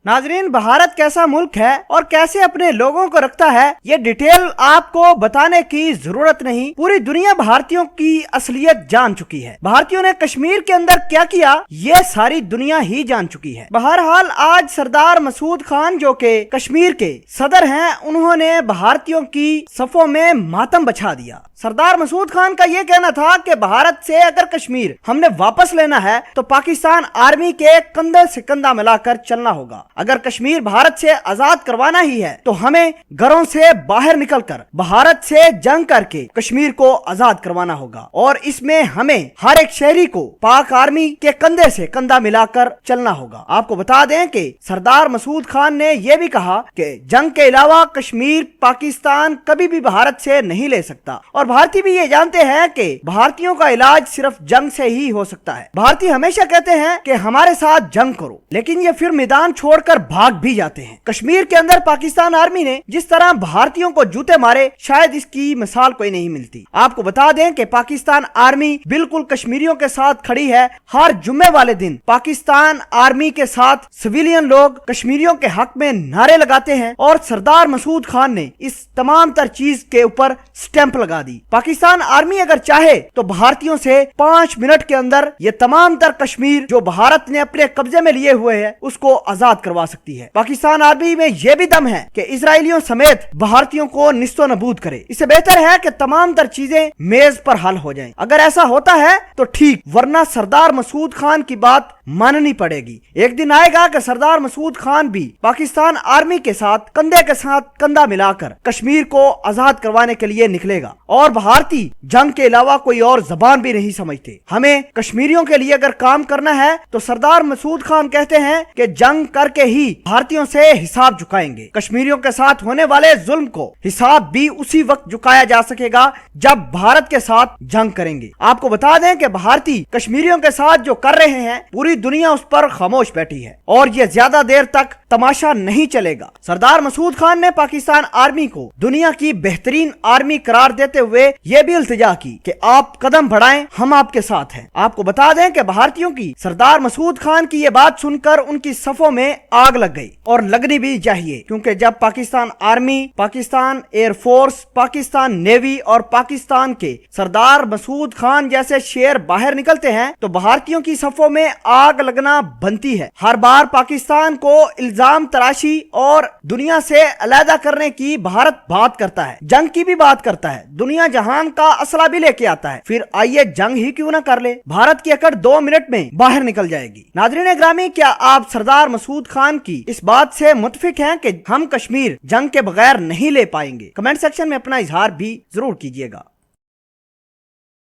नाजरीन, भारत कैसा मुल्क है और कैसे अपने लोगों को रखता है, ये डिटेल आपको बताने की जरूरत नहीं। पूरी दुनिया भारतीयों की असलियत जान चुकी है। भारतीयों ने कश्मीर के अंदर क्या किया, ये सारी दुनिया ही जान चुकी है। बहरहाल आज सरदार मसूद खान जो के कश्मीर के सदर हैं, उन्होंने भारतीयों की सफों में मातम बछा दिया। सरदार मसूद खान का ये कहना था कि भारत से अगर कश्मीर हमने वापस लेना है तो पाकिस्तान आर्मी के कंधे से कंधा मिलाकर चलना होगा। अगर कश्मीर भारत से आजाद करवाना ही है तो हमें घरों से बाहर निकलकर भारत से जंग करके कश्मीर को आजाद करवाना होगा, और इसमें हमें हर एक शहरी को पाक आर्मी के कंधे से कंधा मिलाकर चलना होगा। आपको बता दें कि सरदार मसूद खान ने यह भी कहा कि जंग के अलावा कश्मीर पाकिस्तान कभी भी भारत से नहीं ले सकता, और भारतीय भी ये जानते हैं कि भारतीयों का इलाज सिर्फ जंग से ही हो सकता है। भारतीय हमेशा कहते हैं कि हमारे साथ जंग करो, लेकिन ये फिर मैदान छोड़कर भाग भी जाते हैं। कश्मीर के अंदर पाकिस्तान आर्मी ने जिस तरह भारतीयों को जूते मारे, शायद इसकी मिसाल कोई नहीं मिलती। आपको बता दें कि पाकिस्तान आर्मी बिल्कुल कश्मीरियों के साथ खड़ी है। हर जुम्मे वाले दिन पाकिस्तान आर्मी के साथ सिविलियन लोग कश्मीरियों के हक में नारे लगाते हैं, और सरदार मसूद खान ने इस तमाम तर चीज के ऊपर स्टैंप लगा दी। पाकिस्तान आर्मी अगर चाहे तो भारतीयों से 5 मिनट के अंदर ये तमाम तर कश्मीर जो भारत ने अपने कब्जे में लिए हुए है उसको आजाद करवा सकती है। पाकिस्तान आर्मी में यह भी दम है कि इजरायलियों समेत भारतीयों को निस्तो नबूद करे। इससे बेहतर है कि तमाम तर चीजें मेज पर हल हो जाएं। अगर ऐसा होता है तो ठीक, वरना सरदार मसूद खान की बात माननी पड़ेगी। एक दिन आएगा कि सरदार मसूद खान भी पाकिस्तान आर्मी के साथ कंधे के साथ कंधा मिलाकर कश्मीर को आजाद करवाने के लिए निकलेगा। और भारतीय जंग के अलावा कोई और जबान भी नहीं समझते। हमें कश्मीरियों के लिए अगर काम करना है तो सरदार मसूद खान कहते हैं कि जंग करके ही भारतीयों से हिसाब चुकाएंगे। कश्मीरियों के साथ होने वाले जुल्म को हिसाब भी उसी वक्त चुकाया जा सकेगा जब भारत के साथ जंग करेंगे। आपको बता दें कि भारतीय कश्मीरियों के साथ जो कर रहे हैं, पूरी दुनिया उस पर खामोश बैठी है, और ये ज्यादा देर तक तमाशा नहीं चलेगा। सरदार मसूद खान ने पाकिस्तान आर्मी को दुनिया की बेहतरीन आर्मी करार देते हुए यह भी इल्तिजा की कि आप कदम बढ़ाएं, हम आपके साथ हैं। आपको बता दें कि भारतीयों की सरदार मसूद खान की ये बात सुनकर उनकी सफों में आग लग गई, और लगनी भी चाहिए, क्योंकि जब Pakistan army, Pakistan air force, Pakistan navy और पाकिस्तान के सरदार मसूद खान जैसे शेर बाहर निकलते हैं तो भारतीयों की सफों में आग लगना बनती है। हर बार पाकिस्तान को इल्जाम तराशी और दुनिया से अलहदा करने की भारत बात करता है, जंग की भी बात करता है, दुनिया जहान का असला भी लेके आता है। फिर आइए जंग ही क्यों ना कर ले, भारत की अकड़ 2 मिनट में बाहर निकल जाएगी। नाज़रीन ग्रामी, क्या आप सरदार मसूद खान की इस बात से मुतफिक हैं कि हम कश्मीर जंग के बगैर नहीं ले पाएंगे? कमेंट सेक्शन में अपना इजहार भी जरूर कीजिएगा।